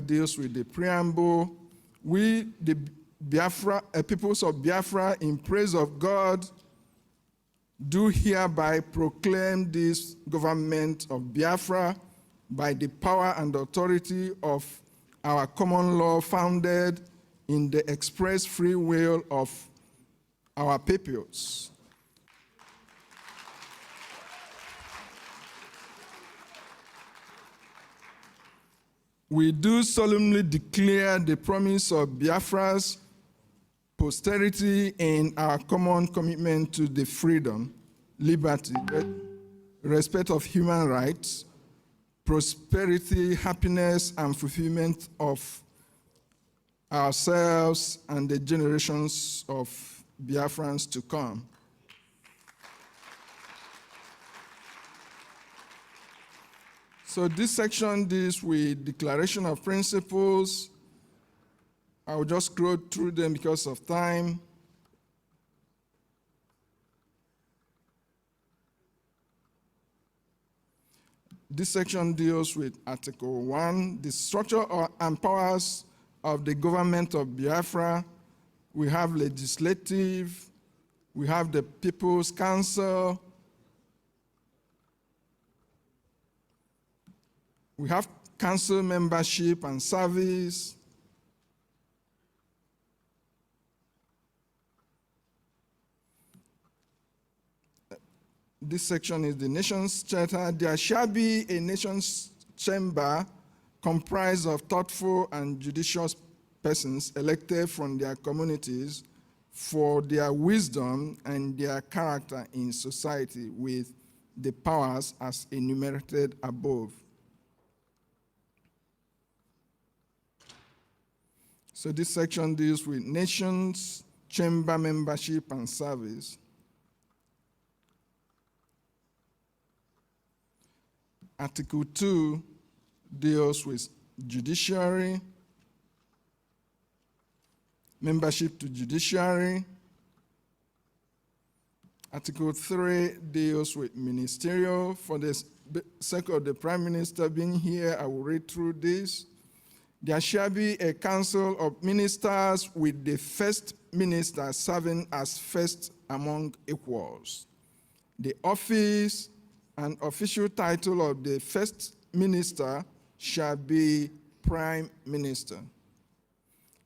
deals with the preamble. We, the Biafra, peoples of Biafra, in praise of God, do hereby proclaim this government of Biafra by the power and authority of our common law founded in the express free will of our peoples. We do solemnly declare the promise of Biafra's posterity and our common commitment to the freedom, liberty, respect of human rights, prosperity, happiness, and fulfillment of ourselves and the generations of Biafrans to come. So this section deals with declaration of principles. I will just scroll through them because of time. This section deals with Article 1, the structure and powers of the government of Biafra. We have legislative, we have the People's Council, we have council membership and service. This section is the Nation's Charter. There shall be a Nation's Chamber comprised of thoughtful and judicious persons elected from their communities for their wisdom and their character in society with the powers as enumerated above. So this section deals with Nations Chamber membership and service. Article 2 deals with judiciary, membership to judiciary. Article 3 deals with ministerial. For the sake of the Prime Minister being here, I will read through this. There shall be a council of ministers with the first minister serving as first among equals. The office and official title of the first minister shall be Prime Minister.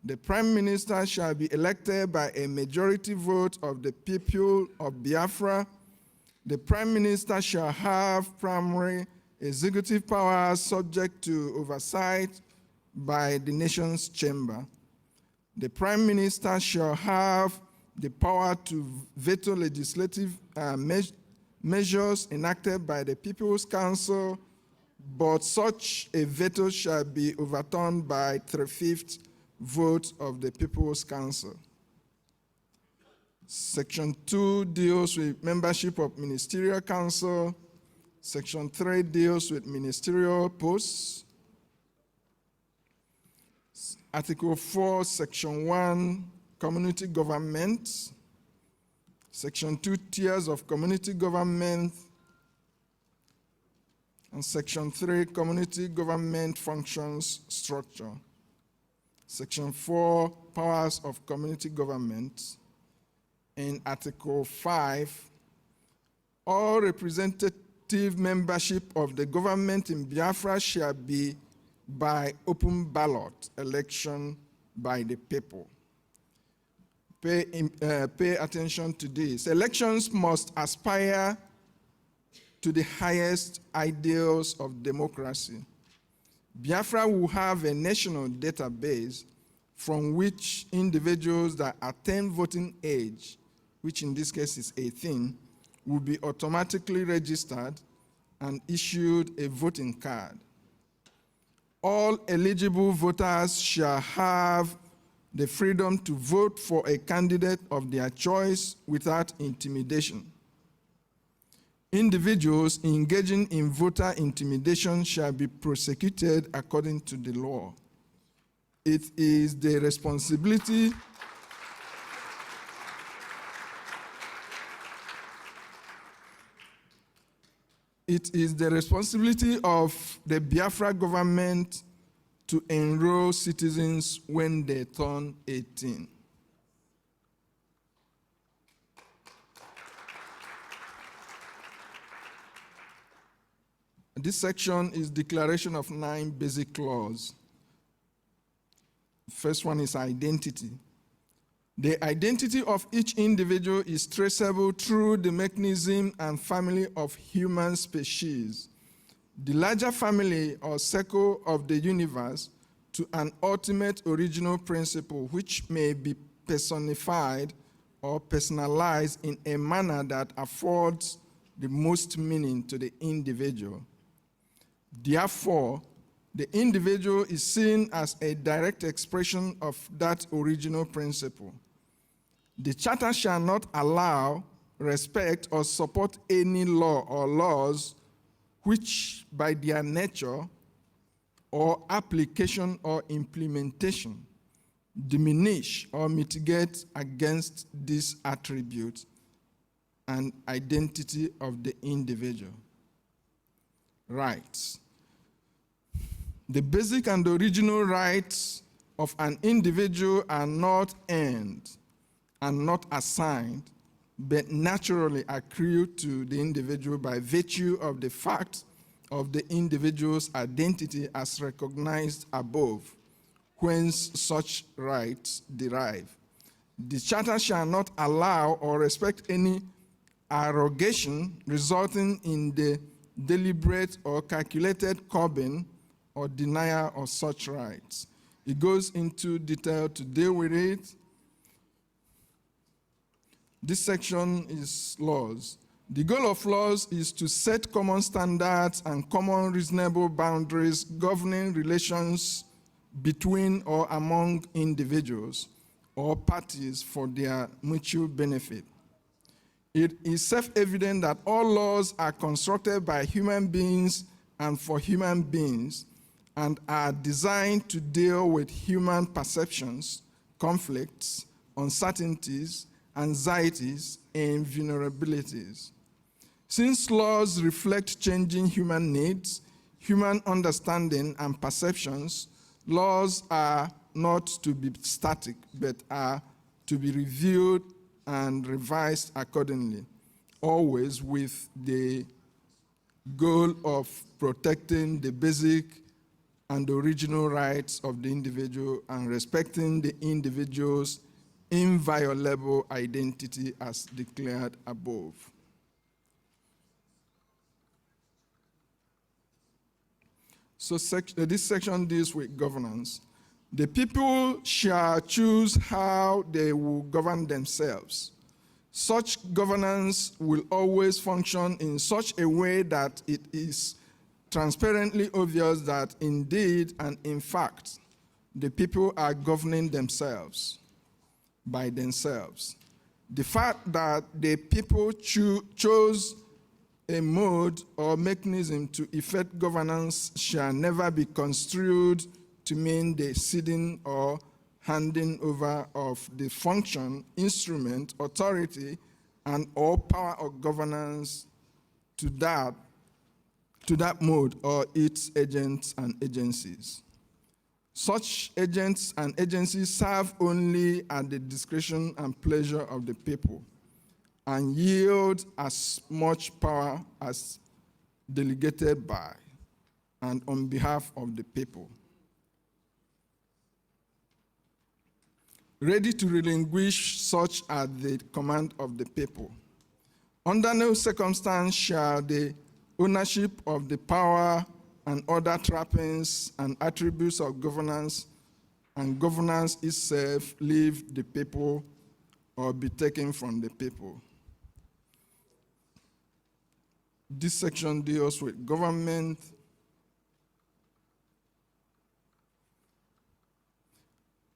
The Prime Minister shall be elected by a majority vote of the people of Biafra. The Prime Minister shall have primary executive powers subject to oversight by the Nation's Chamber. The Prime Minister shall have the power to veto legislative measures enacted by the People's Council, but such a veto shall be overturned by 3/5 vote of the People's Council. Section 2 deals with membership of Ministerial Council. Section 3 deals with ministerial posts. Article 4, Section 1, community government. Section 2, tiers of community government. And Section 3, community government functions structure. Section 4, powers of community government. And Article 5, all representative membership of the government in Biafra shall be by open ballot election by the people. Pay attention to this. Elections must aspire to the highest ideals of democracy. Biafra will have a national database from which individuals that attain voting age, which in this case is 18, will be automatically registered and issued a voting card. All eligible voters shall have the freedom to vote for a candidate of their choice without intimidation. Individuals engaging in voter intimidation shall be prosecuted according to the law. It is the responsibility It is the responsibility of the Biafra government to enroll citizens when they turn 18. This section is declaration of 9 basic laws. First one is identity. The identity of each individual is traceable through the mechanism and family of human species, the larger family or circle of the universe, to an ultimate original principle which may be personified or personalized in a manner that affords the most meaning to the individual. Therefore, the individual is seen as a direct expression of that original principle. The Charter shall not allow, respect, or support any law or laws which, by their nature or application or implementation, diminish or mitigate against this attribute and identity of the individual. Rights. The basic and original rights of an individual are not earned and not assigned, but naturally accrue to the individual by virtue of the fact of the individual's identity as recognized above, whence such rights derive. The Charter shall not allow or respect any arrogation resulting in the deliberate or calculated curbing or denial of such rights. It goes into detail to deal with it. This section is laws. The goal of laws is to set common standards and common reasonable boundaries governing relations between or among individuals or parties for their mutual benefit. It is self-evident that all laws are constructed by human beings and for human beings and are designed to deal with human perceptions, conflicts, uncertainties, anxieties, and vulnerabilities. Since laws reflect changing human needs, human understanding, and perceptions, laws are not to be static, but are to be reviewed and revised accordingly, always with the goal of protecting the basic and original rights of the individual and respecting the individual's inviolable identity as declared above. So this section deals with governance. The people shall choose how they will govern themselves. Such governance will always function in such a way that it is transparently obvious that indeed and in fact, the people are governing themselves by themselves. The fact that the people chose a mode or mechanism to effect governance shall never be construed to mean the ceding or handing over of the function, instrument, authority, and or power of governance to that mode or its agents and agencies. Such agents and agencies serve only at the discretion and pleasure of the people and yield as much power as delegated by and on behalf of the people. Ready to relinquish such at the command of the people. Under no circumstance shall the ownership of the power and other trappings and attributes of governance and governance itself leave the people or be taken from the people. This section deals with government.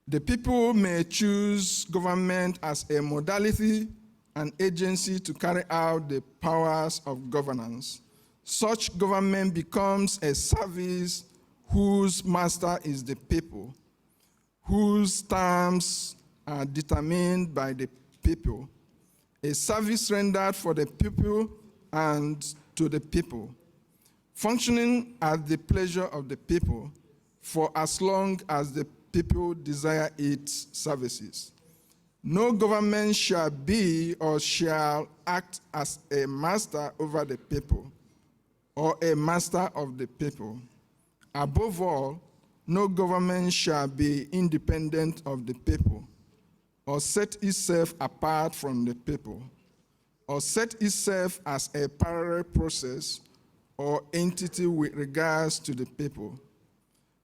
The people may choose government as a modality and agency to carry out the powers of governance. Such government becomes a service whose master is the people, whose terms are determined by the people, a service rendered for the people and to the people, functioning at the pleasure of the people, for as long as the people desire its services. No government shall be or shall act as a master over the people or a master of the people. Above all, no government shall be independent of the people or set itself apart from the people or set itself as a parallel process or entity with regards to the people.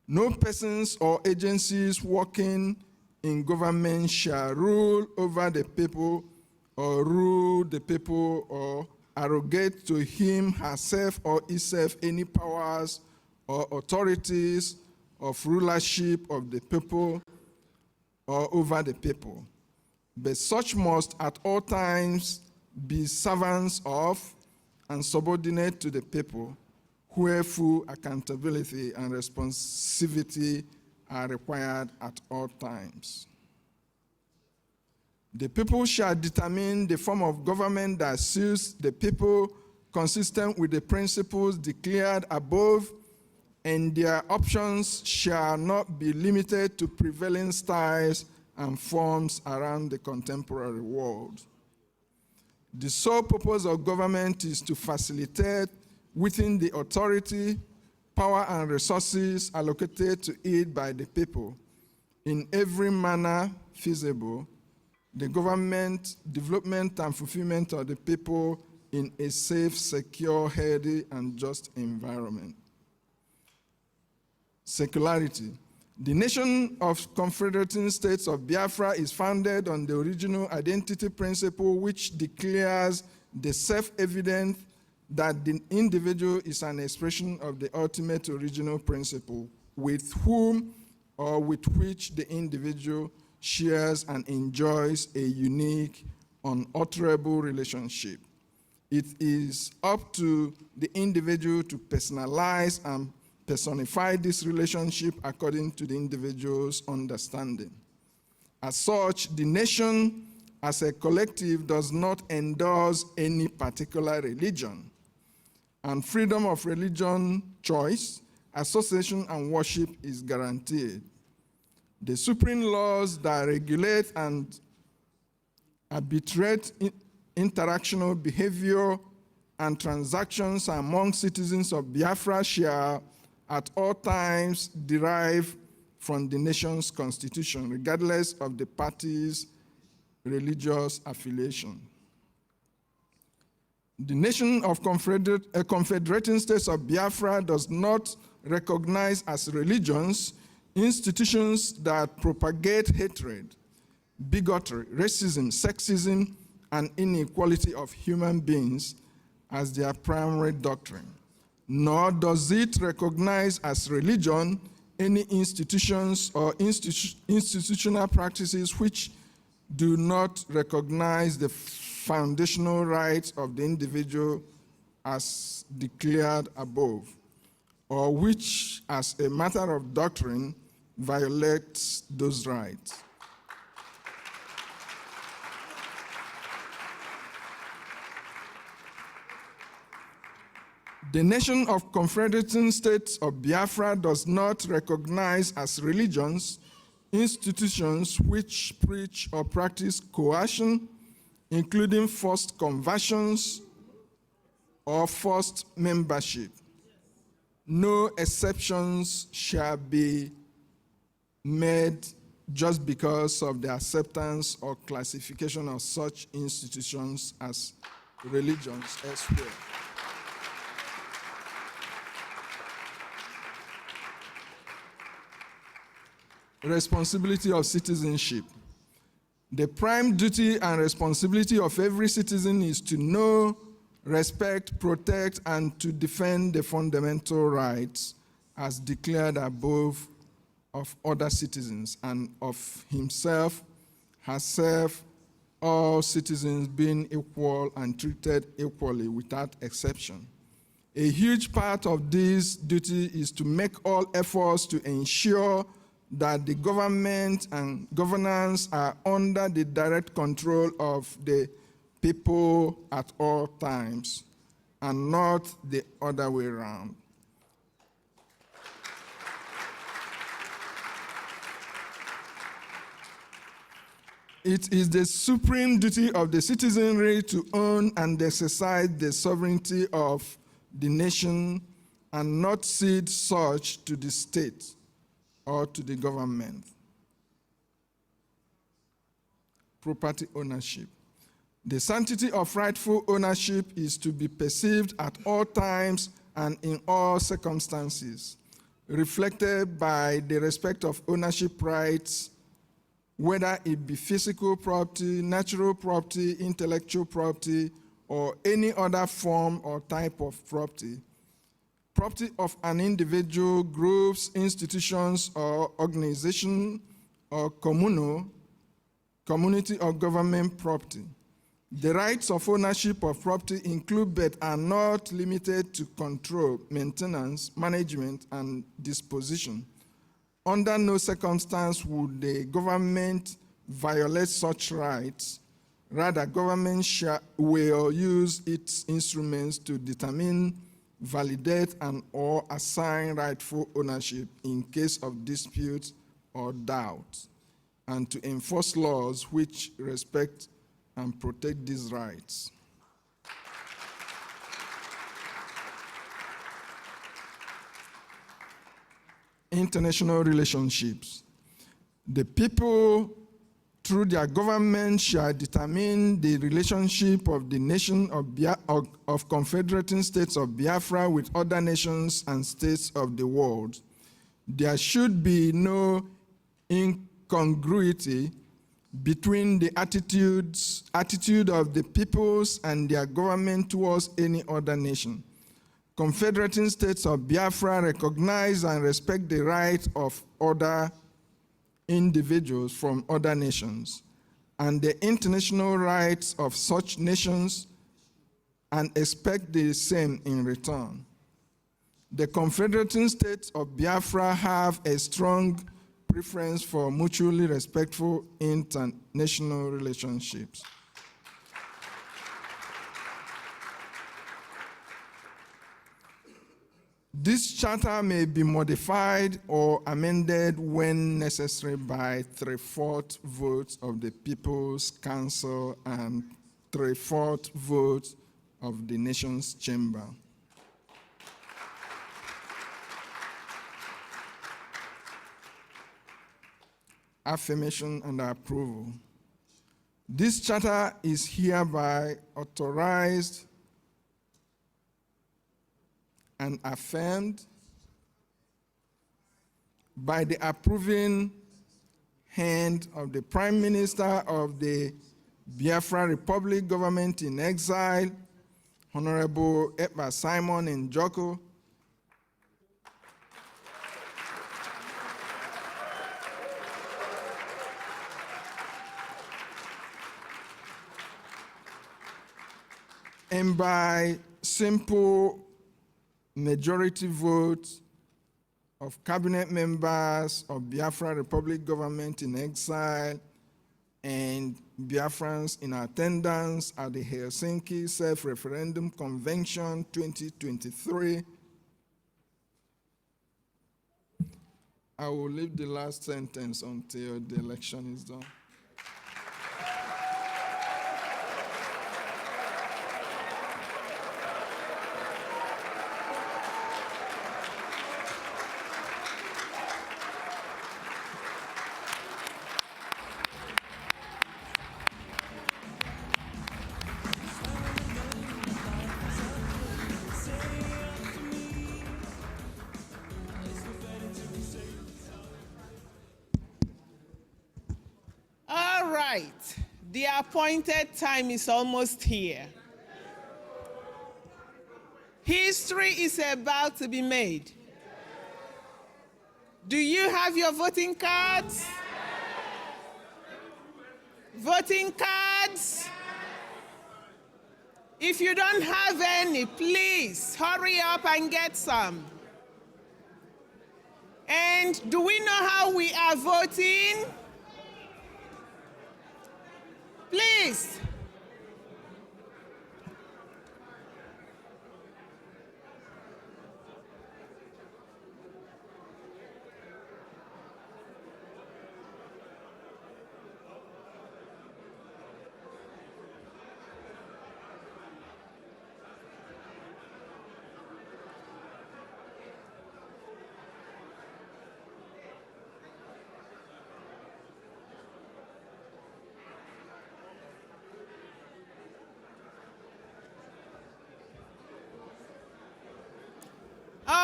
No persons or agencies working in government shall rule over the people or rule the people or arrogate to him, herself, or itself any powers or authorities of rulership of the people or over the people. But such must at all times be servants of and subordinate to the people, where full accountability and responsivity are required at all times. The people shall determine the form of government that suits the people, consistent with the principles declared above, and their options shall not be limited to prevailing styles and forms around the contemporary world. The sole purpose of government is to facilitate within the authority, power, and resources allocated to it by the people, in every manner feasible, the government, development, and fulfillment of the people in a safe, secure, healthy, and just environment. Secularity. The nation of Confederating States of Biafra is founded on the original identity principle, which declares the self-evident that the individual is an expression of the ultimate original principle with whom or with which the individual shares and enjoys a unique, unalterable relationship. It is up to the individual to personalize and personify this relationship according to the individual's understanding. As such, the nation as a collective does not endorse any particular religion, and freedom of religion choice, association, and worship is guaranteed. The supreme laws that regulate and arbitrate interactional behavior and transactions among citizens of Biafra shall at all times derive from the nation's constitution, regardless of the party's religious affiliation. The nation of Confederating States of Biafra does not recognize as religions institutions that propagate hatred, bigotry, racism, sexism, and inequality of human beings as their primary doctrine. Nor does it recognize as religion any institutions or institutional practices which do not recognize the foundational rights of the individual as declared above, or which, as a matter of doctrine, violates those rights. The nation of Confederating States of Biafra does not recognize as religions institutions which preach or practice coercion, including forced conversions or forced membership. No exceptions shall be made just because of the acceptance or classification of such institutions as religions elsewhere. Responsibility of citizenship. The prime duty and responsibility of every citizen is to know, respect, protect, and to defend the fundamental rights as declared above of other citizens and of himself, herself, all citizens being equal and treated equally without exception. A huge part of this duty is to make all efforts to ensure that the government and governance are under the direct control of the people at all times, and not the other way around. It is the supreme duty of the citizenry to own and exercise the sovereignty of the nation and not cede such to the state or to the government. Property ownership. The sanctity of rightful ownership is to be perceived at all times and in all circumstances, reflected by the respect of ownership rights, whether it be physical property, natural property, intellectual property, or any other form or type of property. Property of an individual, groups, institutions, or organization, or community or government property. The rights of ownership of property include but are not limited to control, maintenance, management, and disposition. Under no circumstance would the government violate such rights. Rather, government will use its instruments to determine, validate, and or assign rightful ownership in case of dispute or doubt, and to enforce laws which respect and protect these rights. International relationships. The people, through their government, shall determine the relationship of the nation of Confederating States of Biafra with other nations and states of the world. There should be no incongruity between the attitude of the peoples and their government towards any other nation. Confederating States of Biafra recognize and respect the right of other individuals from other nations and the international rights of such nations and expect the same in return. The Confederating States of Biafra have a strong preference for mutually respectful international relationships. This charter may be modified or amended when necessary by 3/4 votes of the People's Council and 3/4 votes of the nation's chamber. Affirmation and approval. This charter is hereby authorized and affirmed by the approving hand of the Prime Minister of the Biafra Republic Government in Exile, Honorable Ekpa Simon Njoko, and by simple majority vote of cabinet members of Biafra Republic Government in Exile and Biafrans in attendance at the Helsinki Self-Referendum Convention 2023. I will leave the last sentence until the election is done. The appointed time is almost here. History is about to be made. Do you have your voting cards? Voting cards? If you don't have any, please hurry up and get some. And do we know how we are voting? Please.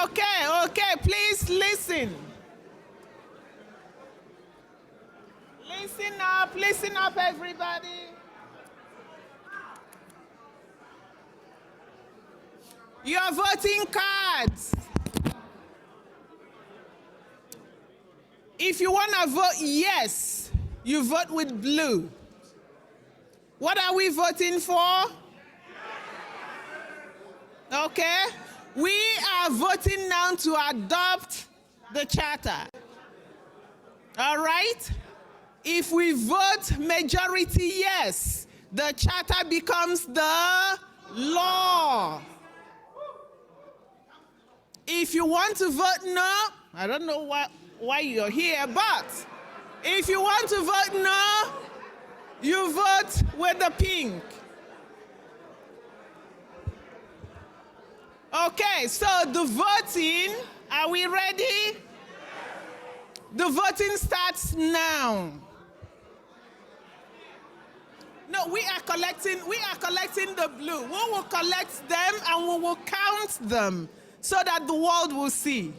Okay, please listen. Listen up, everybody. Your voting cards. If you want to vote yes, you vote with blue. What are we voting for? Okay. We are voting now to adopt the charter. All right? If we vote majority yes, the charter becomes the law. If you want to vote no, I don't know why you're here, but if you want to vote no, you vote with the pink. Okay, so the voting, are we ready? The voting starts now. No, we are collecting the blue. We will collect them and we will count them so that the world will see.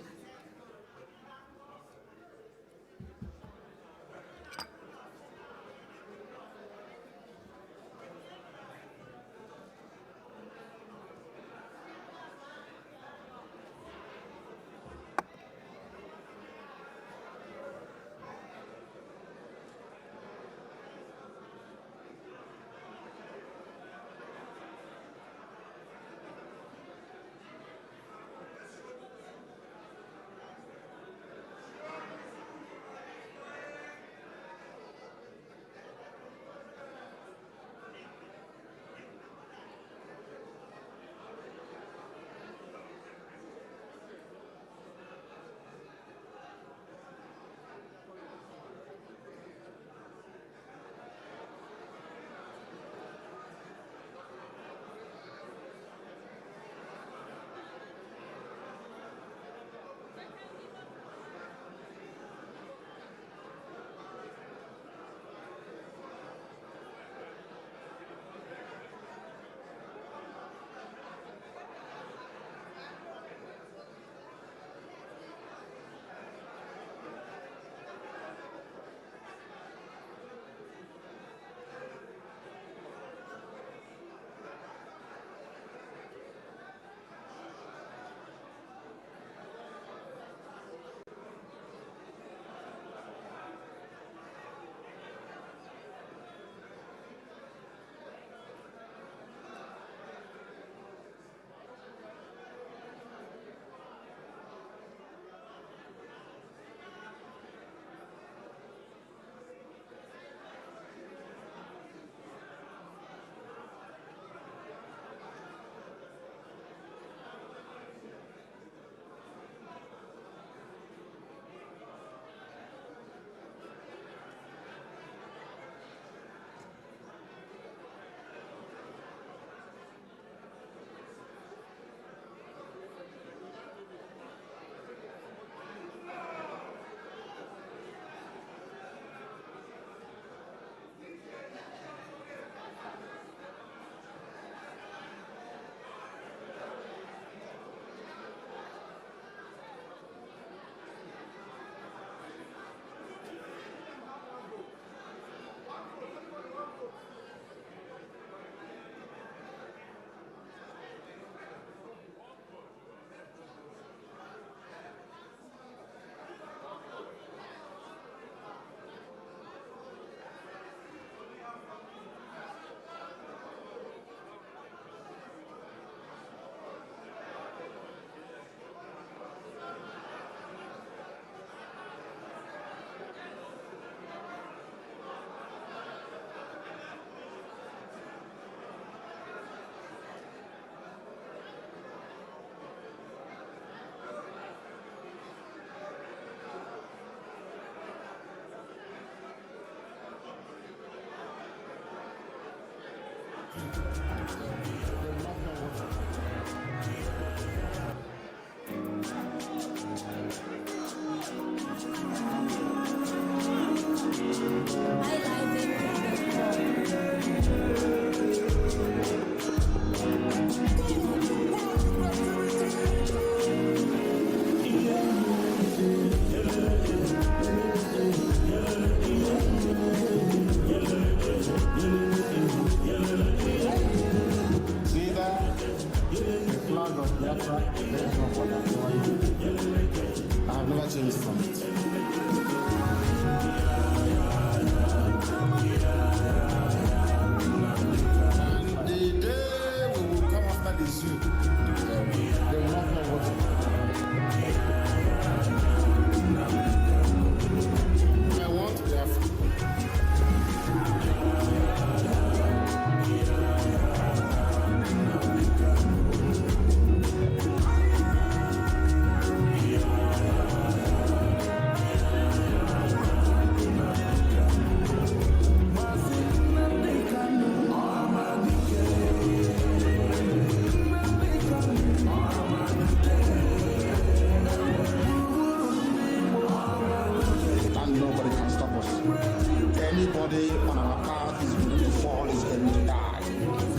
Anybody on our path is going to fall, is going to die.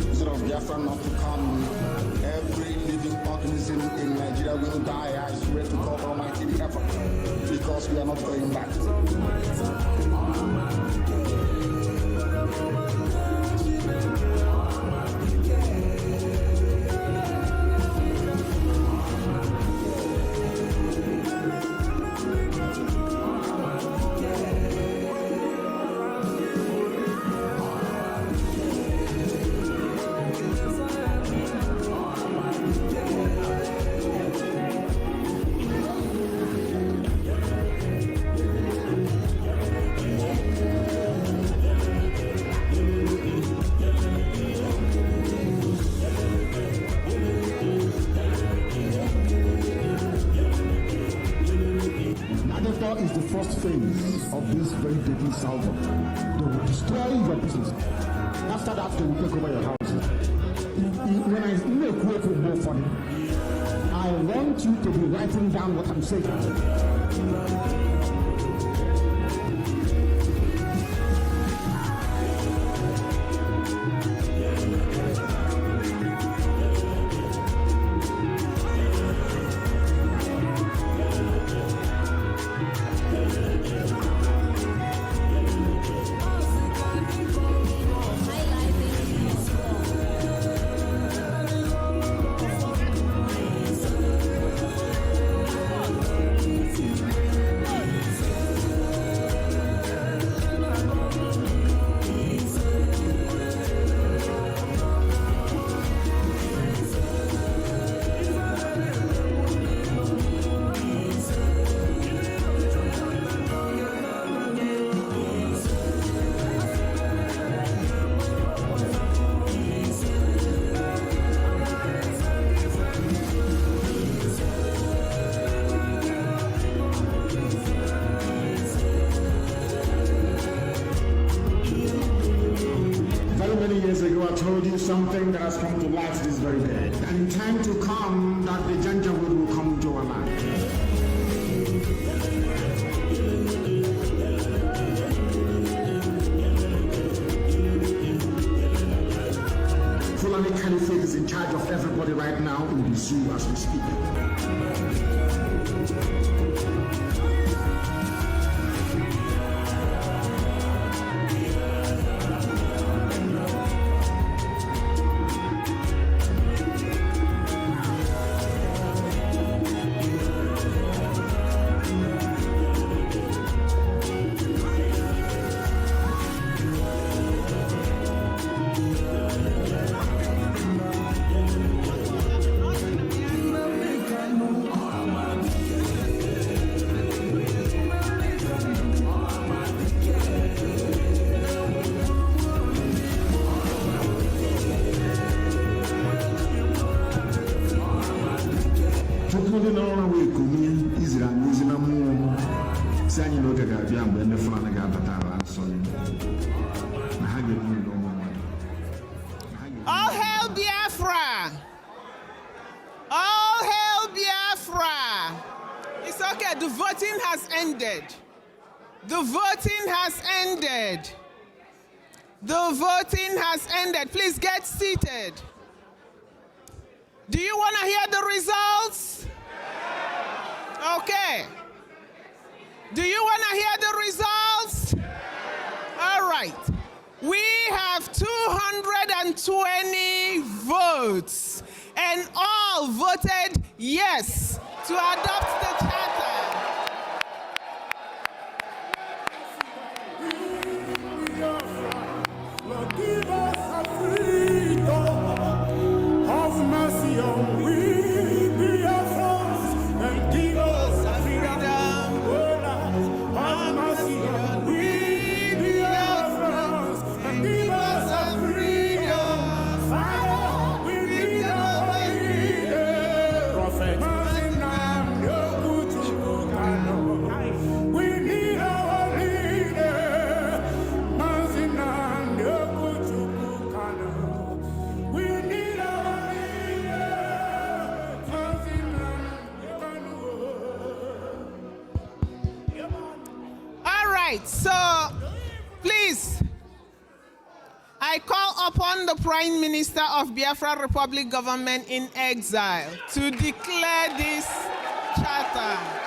Instead of Biafra not to come, every living organism in Nigeria will die. I swear to God Almighty the ever, because we are not going back. Is the first phase of this very deadly salvo. They will destroy your business. After that, they will take over your houses. When I make way for more funny, I want you to be writing down what I'm saying. Years ago, I told you something that has come to life this very day. And in time to come, that the Janjaweed will come to our land. Fulani Caliphate is in charge of everybody right now in the zoo as we speak. All hail Biafra! All hail Biafra! It's okay, the voting has ended. The voting has ended. The voting has ended. Please get seated. Do you want to hear the results? Okay. Do you want to hear the results? All right. We have 220 votes, and all voted yes to adopt the charter. Lord, give us a freedom of mercy on we Biafrans, and give us a freedom of mercy on we Biafrans, and give us a freedom. Father, we need our leader, Prophet. We need our leader. All right, so Please, I call upon the Prime Minister of Biafra Republic Government in Exile to declare this charter.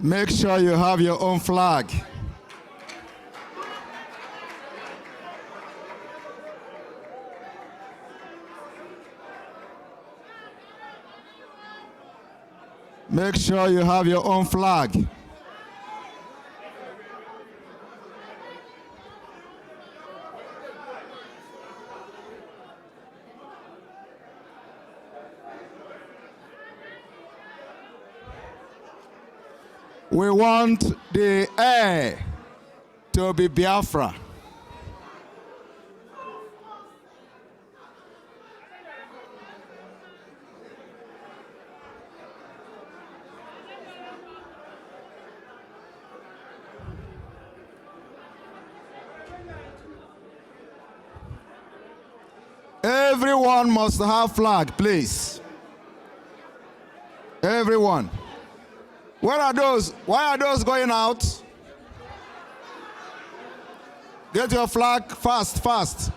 Make sure you have your own flag. Make sure you have your own flag. We want the air to be Biafra. Everyone must have flag, please. Everyone. Where are those? Why are those going out? Get your flag fast, fast.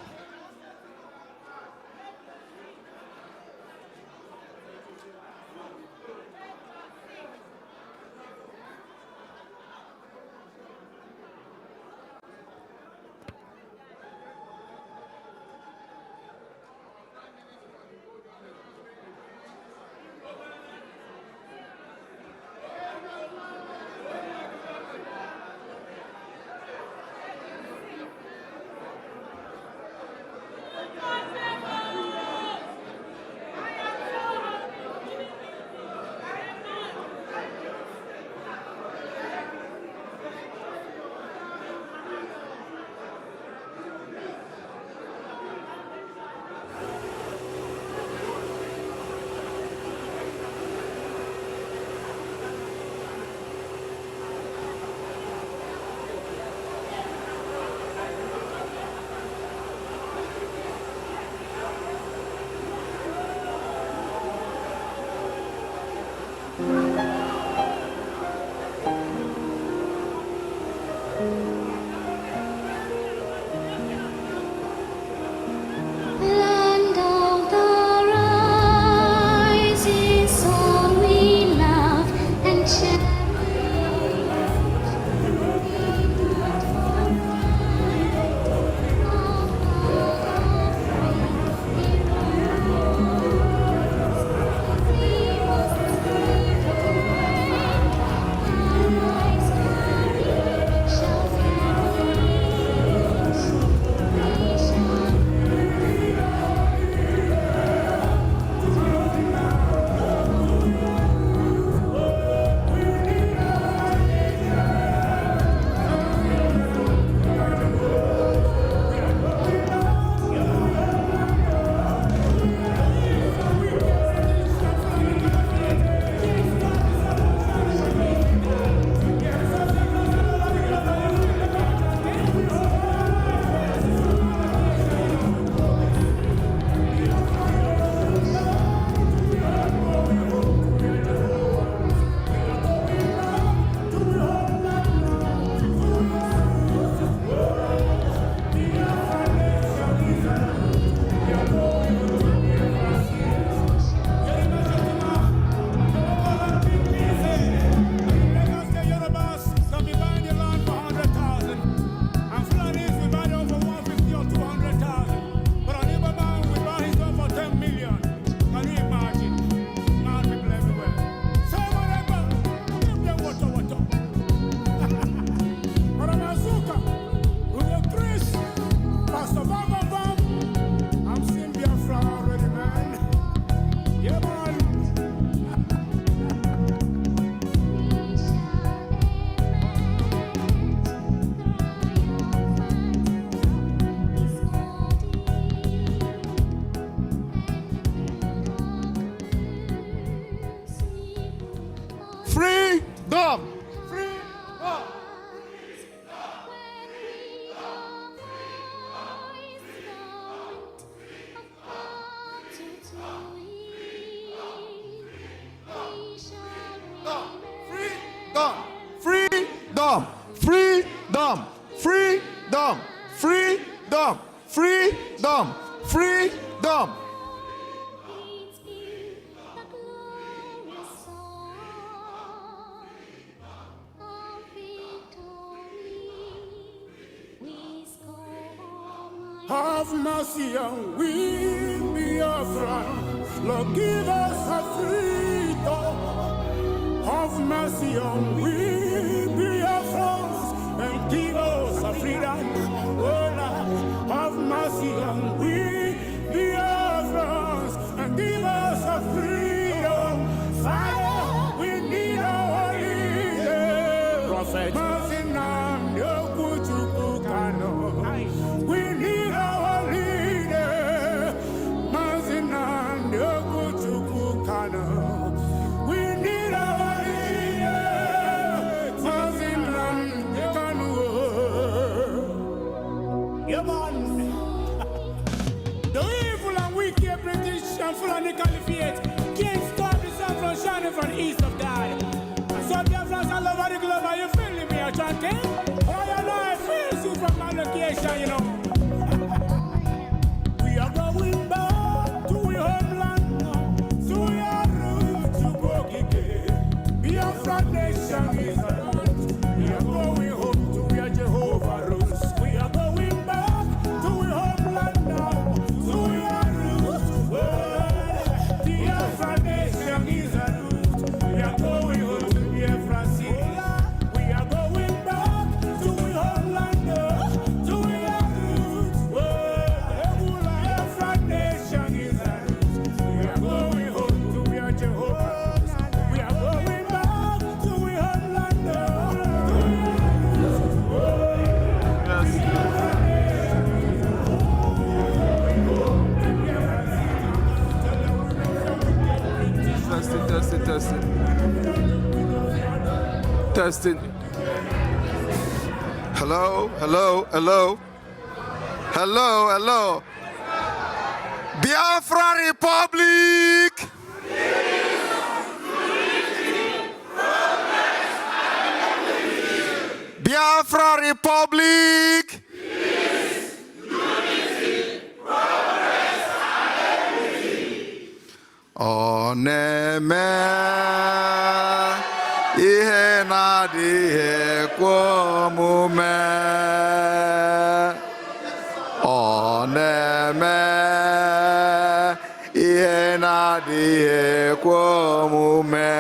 have mercy on we Biafra. Lord, give us a freedom. Have mercy on we Biafrans and give us a freedom. Oh Lord, have mercy on we Biafrans and give us a freedom. Father, we need our leader. Prophet. We need our leader. We need our The evil and wicked British and Fulani Caliphate can't stop the sun from shining from the east of God. And so Biafrans all over the globe, are you feeling me, Ashanti? Oh, you know I feel you from my location, you know. We are going back to our homeland, to our roots, to Bogike. Biafra nation is a root. We are going home to where Jehovah rules. We are going back to our homeland now, to our roots. Biafra nation is a root. We are going home to Biafra city. We are going back to our homeland now, to our roots. Biafra nation is a root. We are going home to where Jehovah. We are going back to our homeland now, to our Testing. Hello, hello, hello. Hello, hello. Biafra Republic. Biafra Republic. Oneme ihe na-adịghị ekwe omume. Oneme ihe na-adịghị ekwe omume.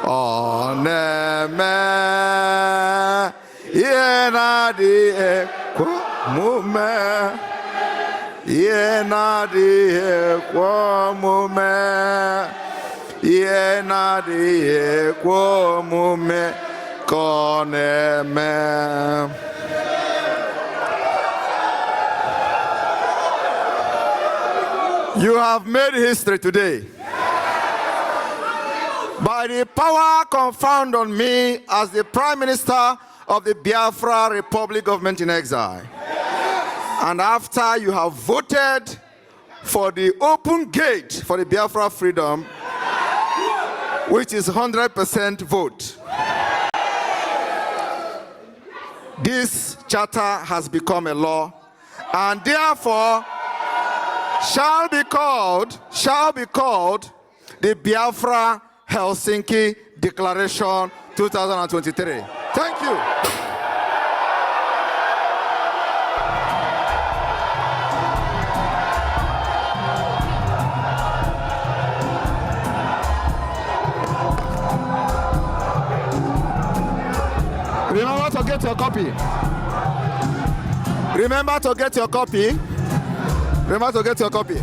Oneme ihe na-adịghị ekwe omume. Ihe na-adịghị ekwe omume. Ihe na-adịghị ekwe omume ka ọ na-eme. You have made history today. By the power conferred on me as the Prime Minister of the Biafra Republic Government in Exile. And after you have voted for the open gate for the Biafra freedom, which is 100% vote, this charter has become a law and therefore shall be called the Biafra Helsinki Declaration 2023. Thank you. Remember to get your copy. Remember to get your copy. Remember to get your copy.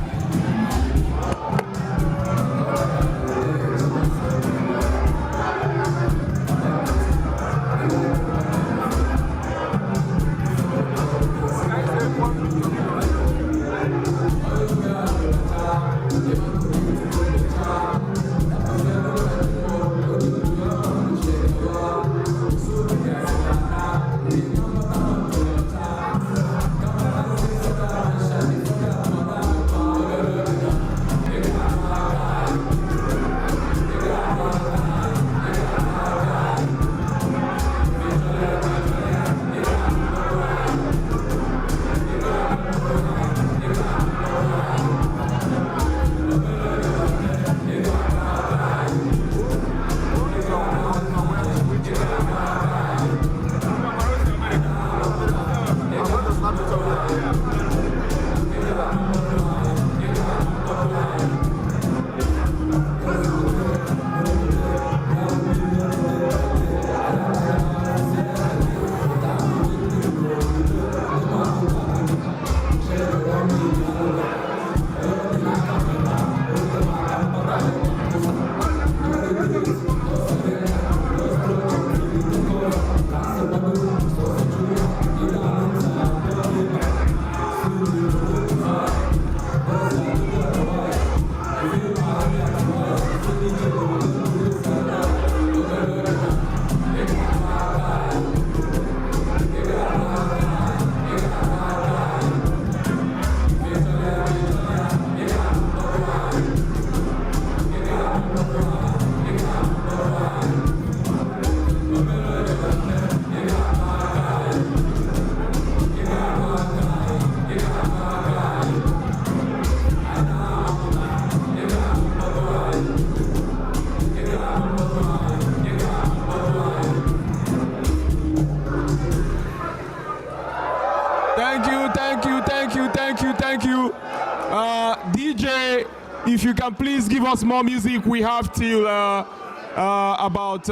if you can please give us more music, we have till about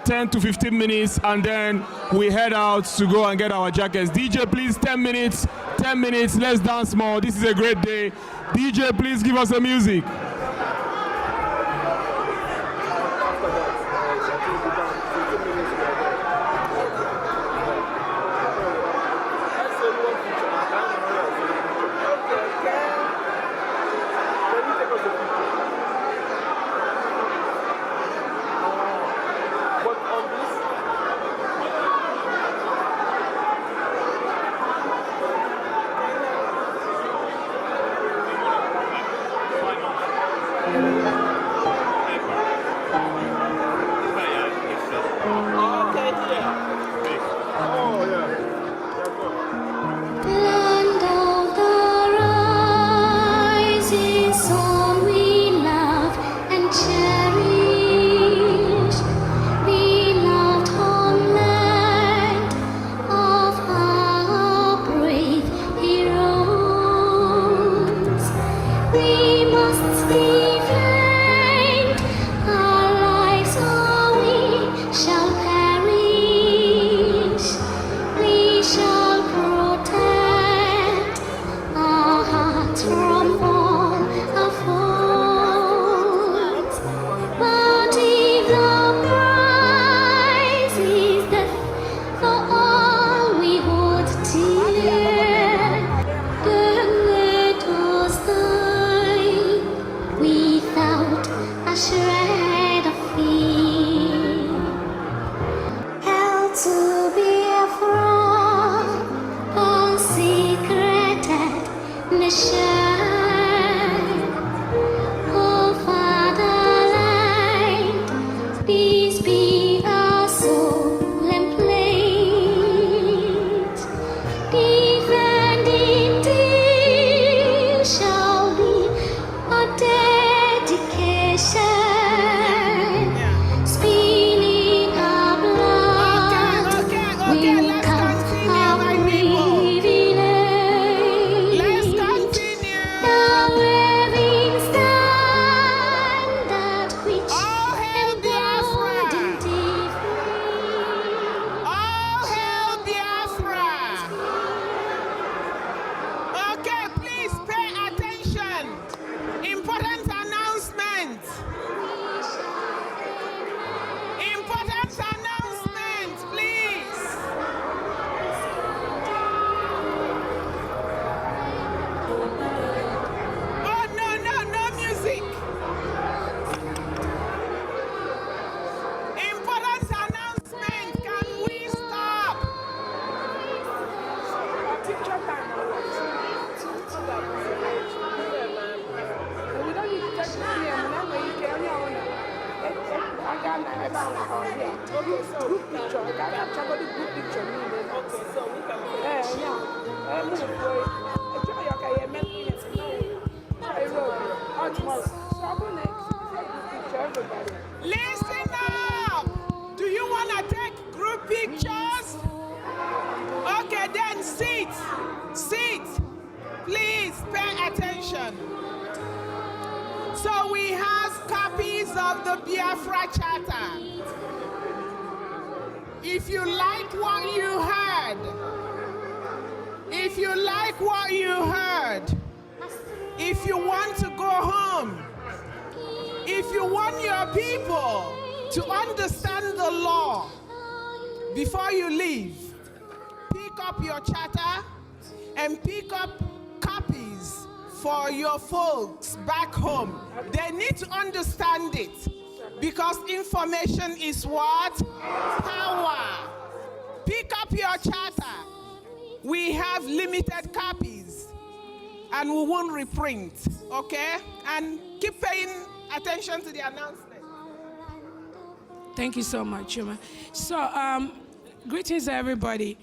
10 to 15 minutes, and then we head out to go and get our jackets. DJ, please, 10 minutes, let's dance more. This is a great day. DJ, please give us the music. Land of the rising sun, we love and cherish, beloved homeland of our brave heroes. We must defend our lives, or we shall perish. We shall protect our hearts from all our foes. But if the prize is death for all we hold dear, then let us die without a shred of fear. Hell to Biafra, consecrated nation. Oh fatherland, peace be our solemn place. Defending thee shall be our dedication. Spilling our blood will let's count continue, our my people. privilege. Let's continue. The waving standard which All hail Biafra. emboldened thee free. All hail Biafra. Okay, please pay attention. Important announcement. Important announcement, please. Oh, no music. Important announcement. Can we stop? Listen up. Do you want to take group pictures? Okay, then sit. Please pay attention. So we have copies of the Biafra Charter. If you like what you heard, if you want to go home, if you want your people to understand the law before you leave, pick up your charter and pick up copies for your folks back home. They need to understand it, because information is what? Power. Pick up your charter. We have limited copies and we won't reprint, okay? And keep paying attention to the announcement. Thank you so much, Chuma. So, greetings, everybody.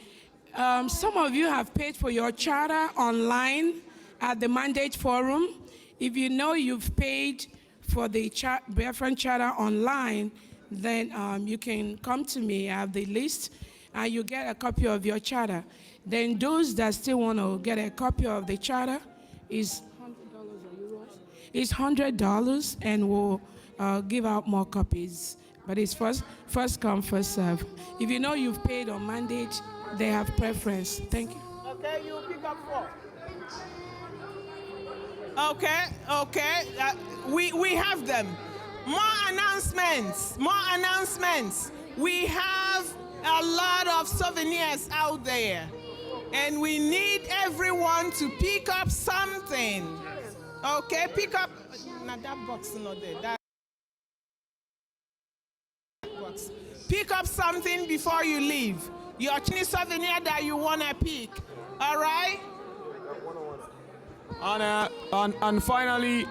Some of you have paid for your charter online at the Mandate Forum. If you know you've paid for the Biafran Charter online, then you can come to me. I have the list, and you get a copy of your charter. Then those that still want to get a copy of the charter is $100 or euros. It's $100, and we'll give out more copies. But it's first come, first serve. If you know you've paid on mandate, they have preference. Thank you. Okay, you pick up 4. Okay. We have them. More announcements. We have a lot of souvenirs out there, and we need everyone to pick up something. Okay, pick up. Now that box not there. That box. Pick up something before you leave. Your Chinese souvenir that you wanna pick. All right. And finally,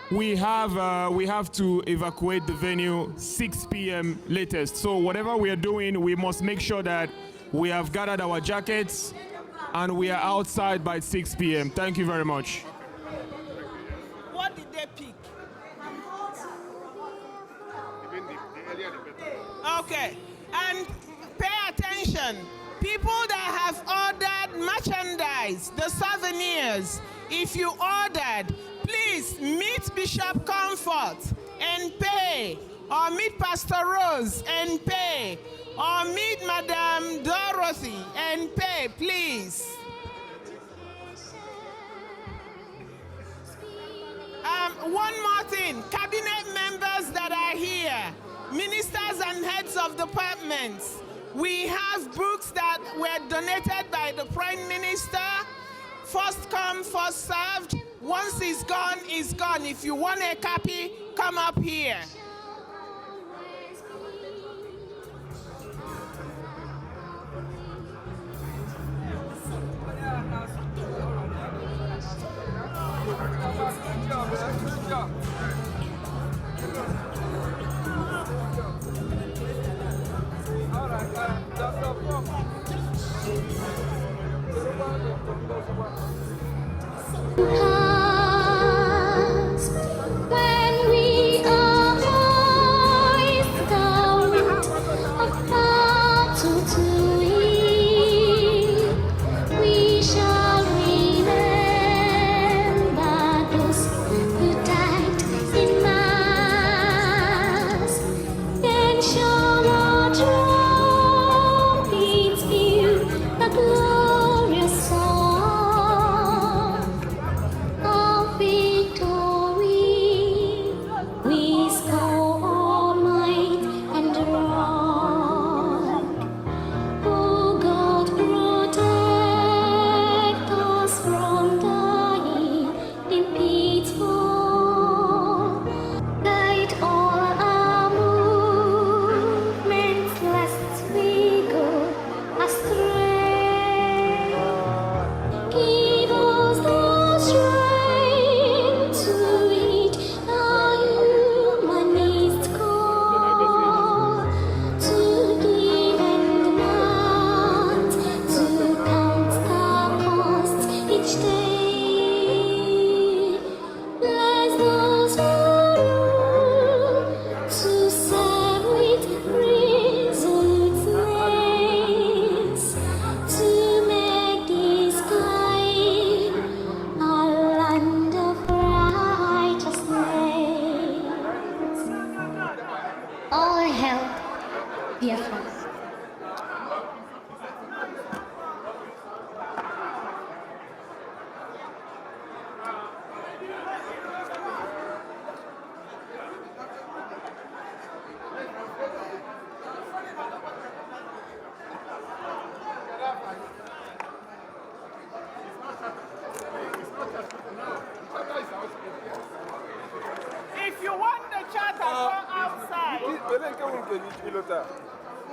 we have to evacuate the venue 6 p.m. latest. So whatever we are doing, we must make sure that we have gathered our jackets and we are outside by 6 p.m. Thank you very much. What did they pick? Okay, and pay attention. People that have ordered merchandise, the souvenirs, if you ordered, please meet Bishop Comfort and pay, or meet Pastor Rose and pay, or meet Madam Dorothy and pay, please. One more thing, cabinet members that are here, ministers and heads of departments, we have books that were donated by the Prime Minister. First come, first served. Once it's gone, it's gone. If you want a copy, come up here. Past, when we are hoist out of battle to heal, we shall remember those who died in mass. Then shall our trumpets peal the glorious song of victory. We score all might and wrong. Oh God, protect us from dying in pitfall. Guide all our movements, lest we go astray. Give us the strength to reach the humanist call, to give and not to count the cost each day. Bless those who rule to serve with resoluteness, to make this kind a land of righteousness. All hail Biafra. If you want the charter, go outside.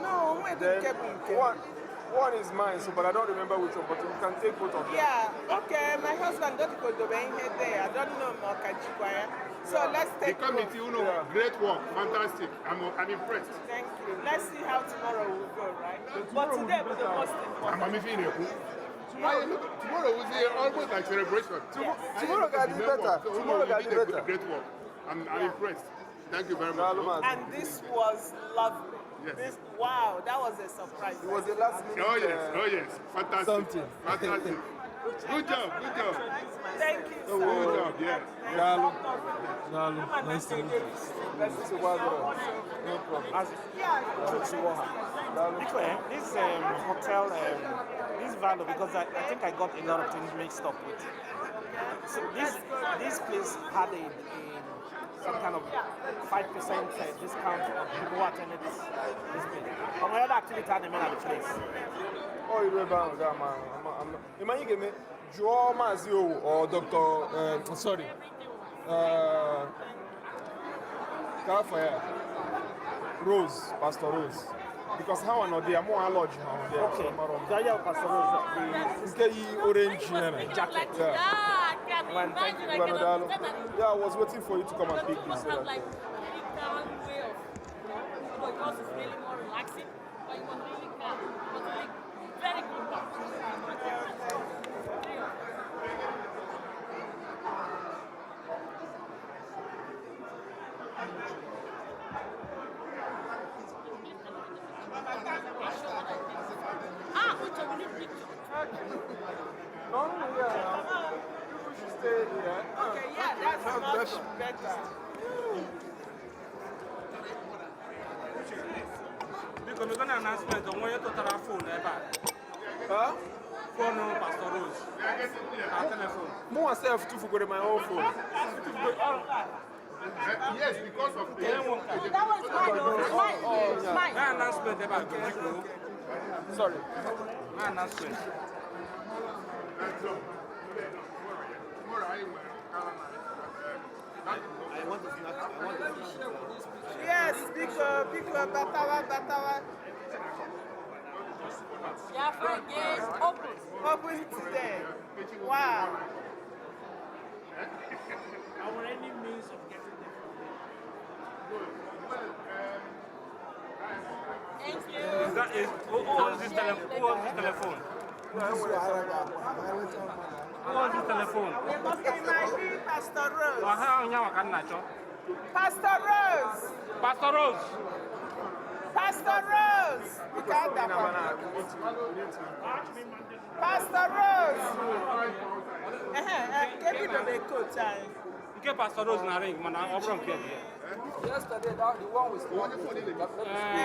No, wait, One is mine, so but I don't remember which one, but you can take both of them. yeah, okay, my husband don't go to here there. I don't know Mokachikwaya. So let's The take committee, both. you know, great work, fantastic. I'm impressed. Thank you. Let's see how tomorrow will go, right? But today was the most I'm important. Tomorrow will be almost like celebration. Tomorrow can be better. Tomorrow can be better. Great work. I'm impressed. Thank you very much. And this was lovely. Yes. Wow, that was a surprise. It was the last minute. Oh yes, fantastic. Something. Fantastic. Good job, good job. Thank you, Good sir. job, yes. Nice to meet you. This is what no problem. This hotel, this value, because I think I got a lot of things mixed up with. So this place had some kind of 5% discount on people who attended this place. But my other activity had them at the place. Oh, you remember that man? You give me Joe Mazio or Dr. Sorry. Rose, Pastor Rose. Because how I know they are more lodge now. Okay. Jaya Pastor Rose, the orange jacket. Yeah. Well, thank you. Yeah, I was waiting for you to come and pick this. Have like calm way of, because it's really more relaxing, but it was really calm. It was really very good calm. Which one we need picture? No, yeah. You should stay here. Okay, yeah, that's much better. Because we're going to announcement on when you total phone ever. Huh? Phone on Pastor Rose. Our telephone. More myself to forget my own phone. Yes, because of the... That was mine. Mine. My announcement about Sorry. my announcement. Yes, big Batawa. Biafra gates open. Open today. Wow. Our any means of getting them. Thank you. Who owns this telephone? Who owns this telephone? Who owns this telephone? It might be Pastor Rose. Pastor Pastor Rose. Pastor Rose. Pastor Rose. You can't have Pastor Rose. Give me the coat time. Nke Pastor Rose na ring mana ọ bụrụ nke dị. Yesterday, that the one with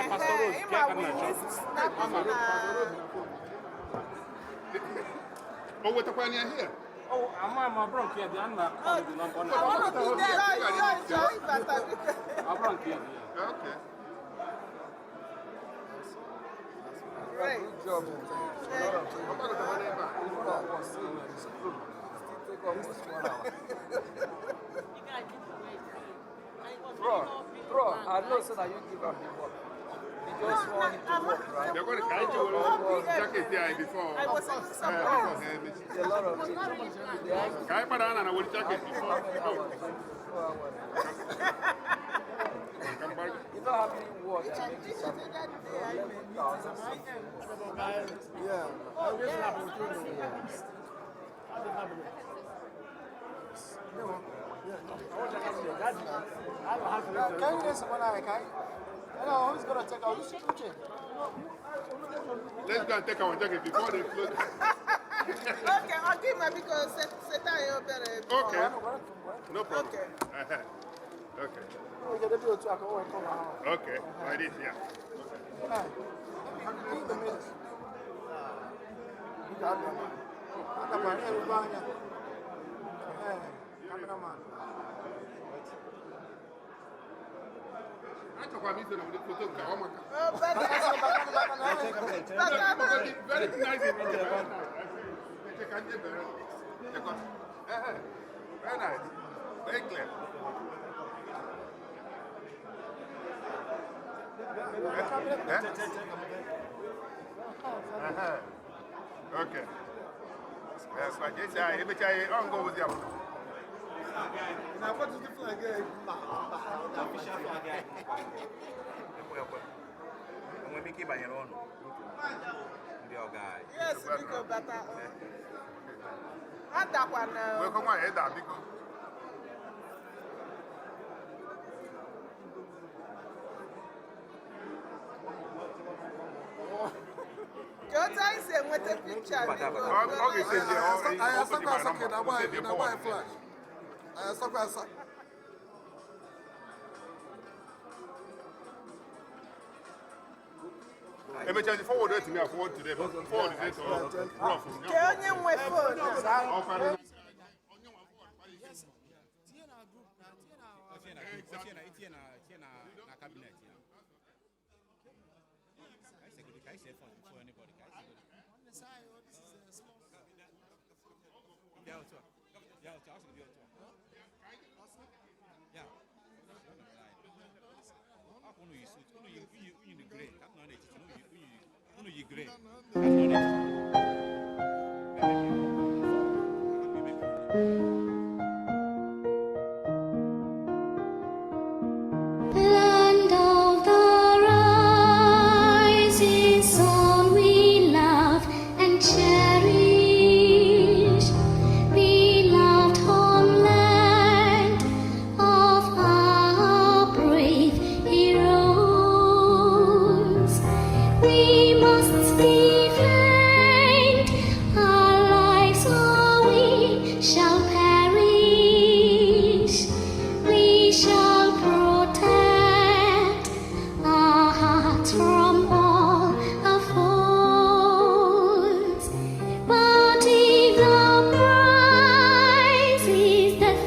Pastor Rose ke ka na chọ. Oh, what are you here? Oh, ama ọ bụrụ nke dị ana call the number na. I want to be there. Ọ bụrụ nke dị. Okay. Great. good job. Bro, I know so that you give up the work. You just want it to work, right? They're going to carry you jacket there before. I was surprised. A lot of things. Kai pa dana na wani jacket before. You know how many work that makes it happen? Yeah. Can you get someone like I? Hello, who's gonna take out this kitchen? Let's go and take our jacket before they close. Okay, I'll give my because set time better. Okay. No problem. Okay. Okay. Okay. Okay. Like this, yeah. Very nice. Very nice. Very clear. Okay. Yes, but this guy, every time I go with you. Now, what is the flag? Official flag. We make it by your own. Yes, because better. And that one now. Welcome, my head, that because. Your time say With a picture. Okay, say the forward to me, I forward to them. Forward it to Prof. Land of the rising sun, we love and cherish. Beloved homeland of our brave heroes, we must defend our lives or we shall perish. We shall protect our hearts from all our foes. But if the prize is death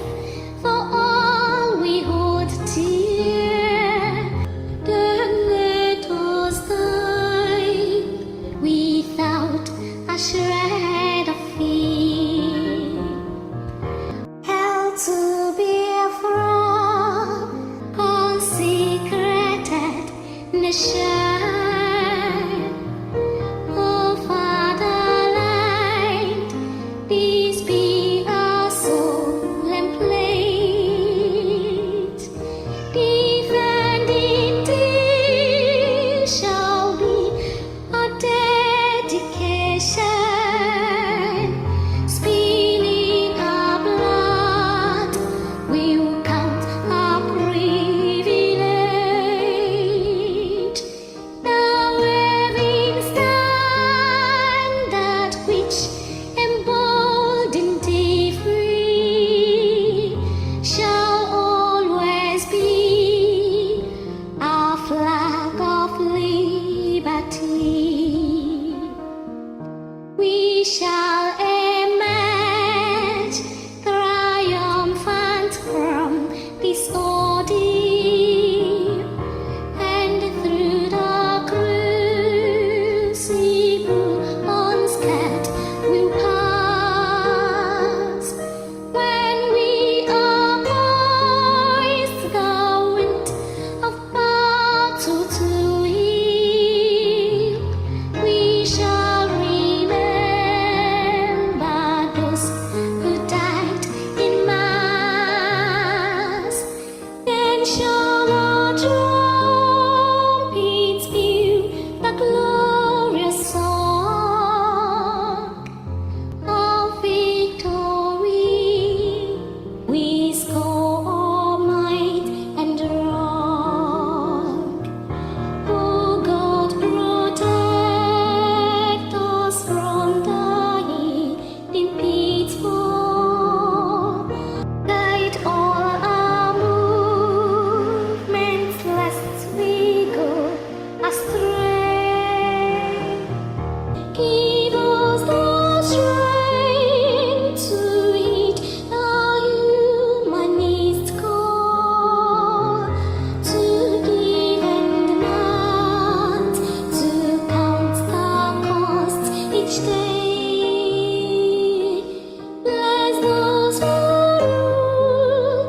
for all we hold dear, then let us die without a shred of fear. Hell to Biafra, consecrated nation, oh fatherland, this be our solemn pledge. Defending thee shall be our dedication. Spilling our blood will count our privilege. The waving standard which emboldened thee free shall always be our flag of liberty. We shall emerge triumphant from this ordeal, and through the crucible unscared will pass. When we are poised the wind of battle to wield, we shall remember those who died in mass. Then shall our trumpets peal the glorious song of victory. We score all might and wrong. Oh God, protect us from the hidden pitfall. Guide all our movements lest we go astray. Give us the strength to heed the humanist call, to give and not to count the cost each day. Bless those who rule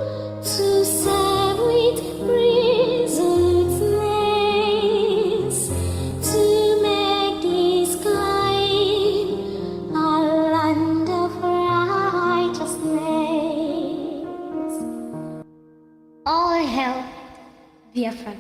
to serve with resoluteness, to make this kind a land of righteousness. All hail Biafra.